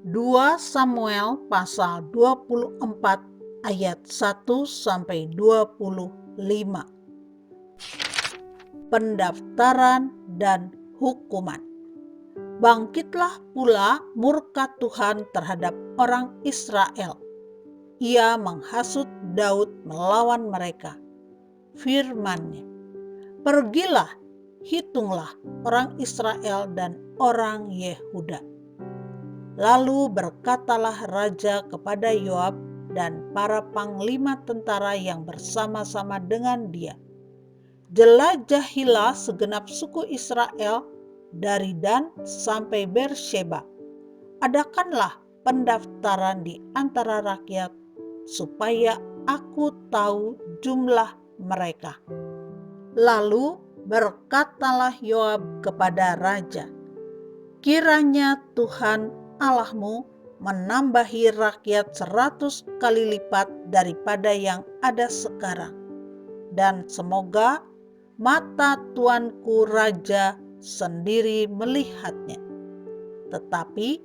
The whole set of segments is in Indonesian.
2 Samuel pasal 24 ayat 1-25. Pendaftaran dan hukuman. Bangkitlah pula murka Tuhan terhadap orang Israel. Ia menghasut Daud melawan mereka. Firman-Nya, "Pergilah, hitunglah orang Israel dan orang Yehuda." Lalu berkatalah raja kepada Yoab dan para panglima tentara yang bersama-sama dengan dia, "Jelajahilah segenap suku Israel dari Dan sampai Beersheba. Adakanlah pendaftaran di antara rakyat supaya aku tahu jumlah mereka." Lalu berkatalah Yoab kepada raja, "Kiranya Tuhan Allahmu menambahi rakyat 100 kali lipat daripada yang ada sekarang. Dan semoga mata tuanku raja sendiri melihatnya. Tetapi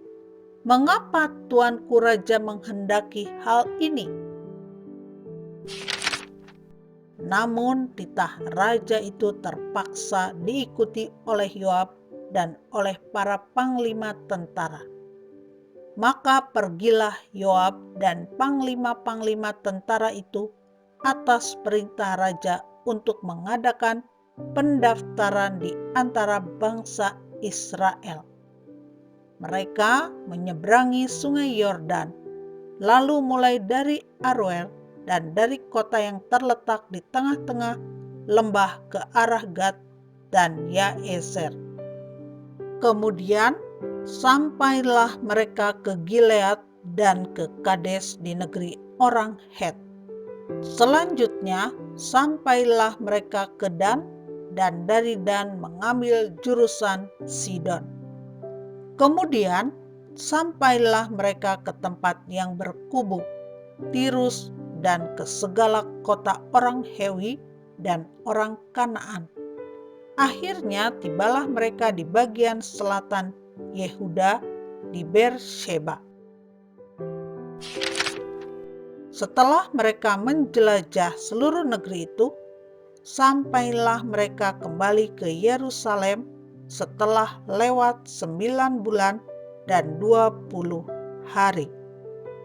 mengapa tuanku raja menghendaki hal ini?" Namun titah raja itu terpaksa diikuti oleh Yoab dan oleh para panglima tentara. Maka pergilah Yoab dan panglima-panglima tentara itu atas perintah raja untuk mengadakan pendaftaran di antara bangsa Israel. Mereka menyeberangi sungai Yordan, lalu mulai dari Aroer dan dari kota yang terletak di tengah-tengah lembah ke arah Gad dan Yaeser. Kemudian sampailah mereka ke Gilead dan ke Kades di negeri orang Het. Selanjutnya sampailah mereka ke Dan, dan dari Dan mengambil jurusan Sidon. Kemudian sampailah mereka ke tempat yang berkubu, Tirus, dan ke segala kota orang Hewi dan orang Kanaan. Akhirnya tibalah mereka di bagian selatan Yehuda di Beersheba. Setelah mereka menjelajah seluruh negeri itu, sampailah mereka kembali ke Yerusalem setelah lewat 9 bulan dan 20 hari.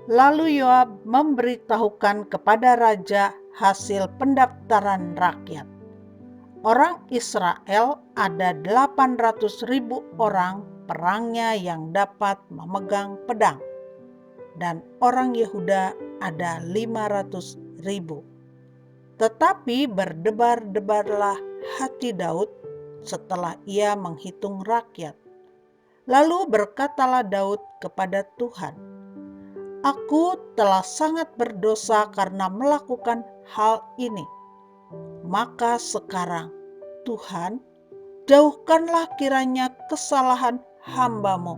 Lalu Yoab memberitahukan kepada raja hasil pendaftaran rakyat. Orang Israel ada 800.000 orang perangnya yang dapat memegang pedang, dan orang Yehuda ada 500.000. Tetapi berdebar-debarlah hati Daud setelah ia menghitung rakyat. Lalu berkatalah Daud kepada Tuhan, "Aku telah sangat berdosa karena melakukan hal ini. Maka sekarang, Tuhan, jauhkanlah kiranya kesalahan hamba-Mu,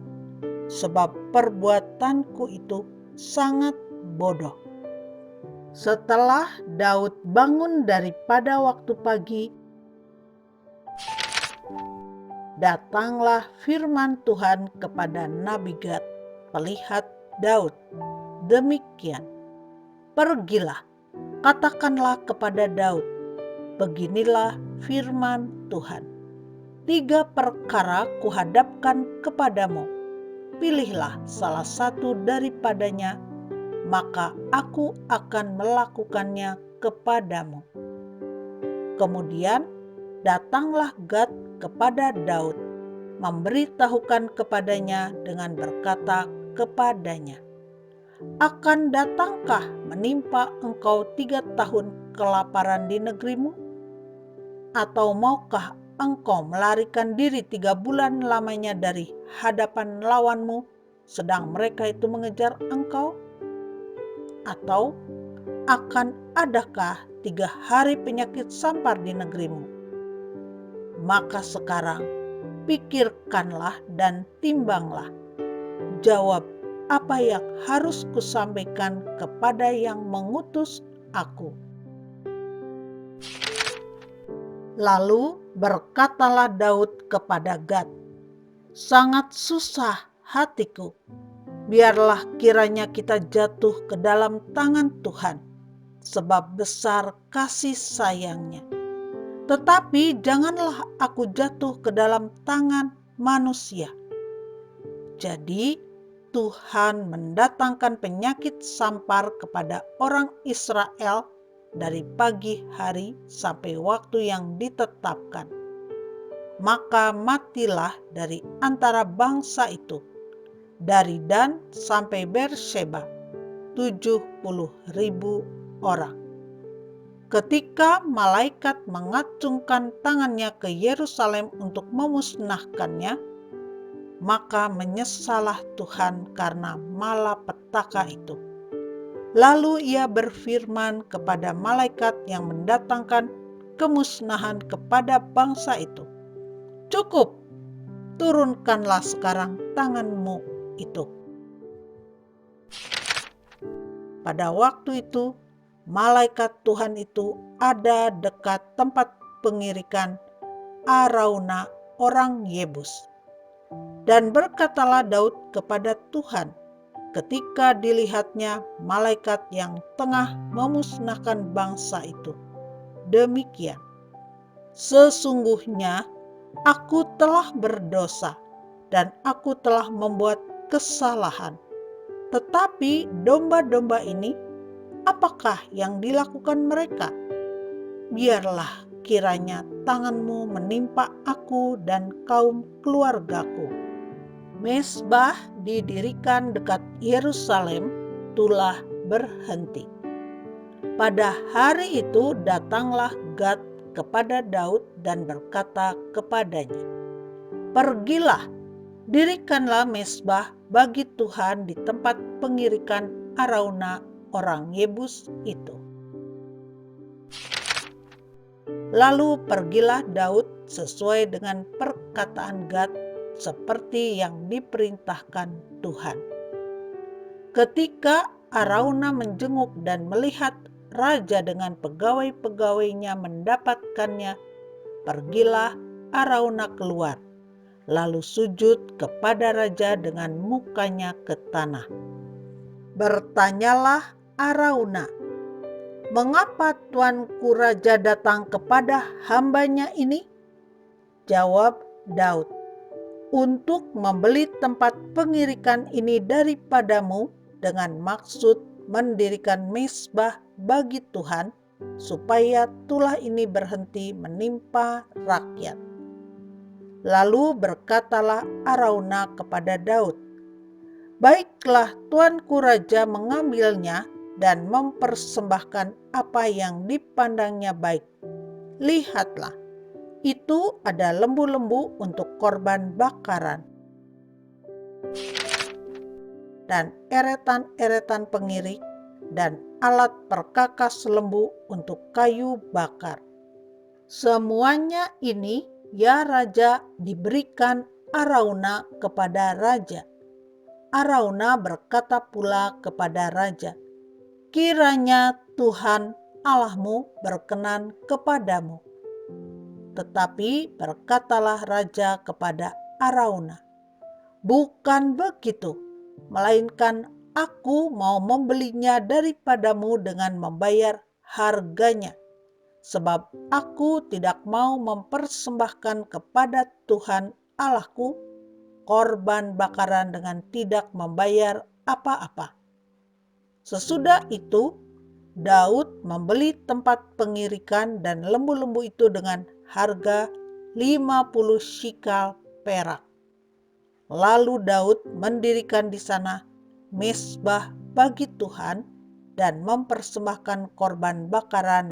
sebab perbuatanku itu sangat bodoh." Setelah Daud bangun daripada waktu pagi, datanglah firman Tuhan kepada Nabi Gad, pelihat Daud, demikian, "Pergilah, katakanlah kepada Daud, beginilah firman Tuhan. 3 perkara kuhadapkan kepadamu. Pilihlah salah satu daripadanya, maka aku akan melakukannya kepadamu." Kemudian datanglah Gad kepada Daud, memberitahukan kepadanya dengan berkata kepadanya, "Akan datangkah menimpa engkau 3 tahun kelaparan di negerimu? Atau maukah engkau melarikan diri 3 bulan lamanya dari hadapan lawanmu, sedang mereka itu mengejar engkau? Atau akan adakah 3 hari penyakit sampar di negerimu? Maka sekarang pikirkanlah dan timbanglah. Jawab apa yang harus kusampaikan kepada yang mengutus aku." Lalu berkatalah Daud kepada Gad, "Sangat susah hatiku. Biarlah kiranya kita jatuh ke dalam tangan Tuhan, sebab besar kasih sayang-Nya. Tetapi janganlah aku jatuh ke dalam tangan manusia. Jadi Tuhan mendatangkan penyakit sampar kepada orang Israel dari pagi hari sampai waktu yang ditetapkan. Maka matilah dari antara bangsa itu, dari Dan sampai Beersheba, 70.000 orang. Ketika malaikat mengacungkan tangannya ke Yerusalem untuk memusnahkannya, maka menyesallah Tuhan karena malapetaka itu. Lalu Ia berfirman kepada malaikat yang mendatangkan kemusnahan kepada bangsa itu, "Cukup, turunkanlah sekarang tanganmu itu." Pada waktu itu, malaikat Tuhan itu ada dekat tempat pengirikan Arauna orang Yebus. Dan berkatalah Daud kepada Tuhan ketika dilihatnya malaikat yang tengah memusnahkan bangsa itu, "Demikian, sesungguhnya aku telah berdosa dan aku telah membuat kesalahan. Tetapi domba-domba ini, apakah yang dilakukan mereka? Biarlah kiranya tanganmu menimpa aku dan kaum keluargaku." Mezbah didirikan dekat Yerusalem telah berhenti. Pada hari itu datanglah Gad kepada Daud dan berkata kepadanya, "Pergilah, dirikanlah mezbah bagi Tuhan di tempat pengirikan Arauna orang Yebus itu." Lalu pergilah Daud sesuai dengan perkataan Gad seperti yang diperintahkan Tuhan. Ketika Arauna menjenguk dan melihat raja dengan pegawai-pegawainya mendapatkannya, pergilah Arauna keluar, lalu sujud kepada raja dengan mukanya ke tanah. Bertanyalah Arauna, "Mengapa tuanku raja datang kepada hambanya ini?" Jawab Daud, "Untuk membeli tempat pengirikan ini daripadamu dengan maksud mendirikan mezbah bagi Tuhan, supaya tulah ini berhenti menimpa rakyat." Lalu berkatalah Arauna kepada Daud, "Baiklah, tuanku raja mengambilnya dan mempersembahkan apa yang dipandangnya baik. Lihatlah, itu ada lembu-lembu untuk korban bakaran dan eretan-eretan pengirik dan alat perkakas lembu untuk kayu bakar. Semuanya ini, ya raja, diberikan Arauna kepada raja." Arauna berkata pula kepada raja, "Kiranya Tuhan Allahmu berkenan kepadamu." Tetapi berkatalah raja kepada Arauna, "Bukan begitu, melainkan aku mau membelinya daripadamu dengan membayar harganya, sebab aku tidak mau mempersembahkan kepada Tuhan Allahku korban bakaran dengan tidak membayar apa-apa." Sesudah itu, Daud membeli tempat pengirikan dan lembu-lembu itu dengan harga 50 shikal perak. Lalu Daud mendirikan di sana mezbah bagi Tuhan dan mempersembahkan korban bakaran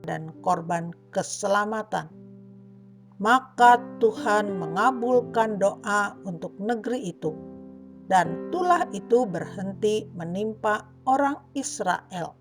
dan korban keselamatan. Maka Tuhan mengabulkan doa untuk negeri itu, dan tulah itu berhenti menimpa orang Israel.